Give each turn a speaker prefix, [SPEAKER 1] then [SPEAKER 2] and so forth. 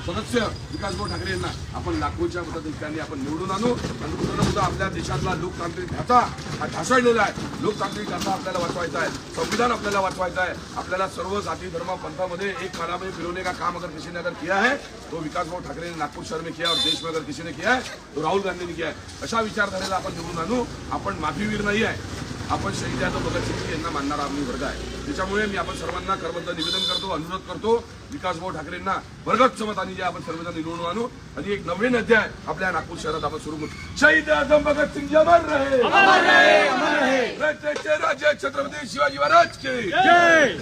[SPEAKER 1] सदस्य विकासभाऊ ठाकरे यांना आपण लाखोच्या मताधिक्यांनी आपण निवडून आणू आणि कुठं आपल्या देशातला लोकतांत्रिक ढाचा हा ढासळलेला आहे। लोकतांत्रिक ढाचा आपल्याला वाचवायचा आहे, संविधान आपल्याला वाचवायचा है। आपल्याला सर्व जाति धर्म पंथामध्ये एक माला में फिरवने का काम अगर किसी ने अगर किया है तो विकासभाऊ ठाकरे ने नागपुर शहर में किया और देश में अगर किसी ने किया है तो राहुल गांधी ने किया है। अशा विचारधारेला आपण निवडून आणू। आपण माफीवीर नाही आहे, आपण शहीद आहे तो भगतसिंग यांना मानणारा आम्ही वर्ग आहे। त्याच्यामुळे मी आपण सर्वांना करबद्ध निवेदन करतो, अनुरोध करतो विकासभाऊ ठाकरेंना वर्गच मतांनी जे आपण सर्वजण निवडून आणू आणि एक नवीन अध्याय आपल्या नागपूर शहरात आपण सुरू करू। शहीद आजम भगतसिंग अमर रहे, अमर रहे, अमर रहे। राज्य छत्रपती शिवाजी महाराज की जय।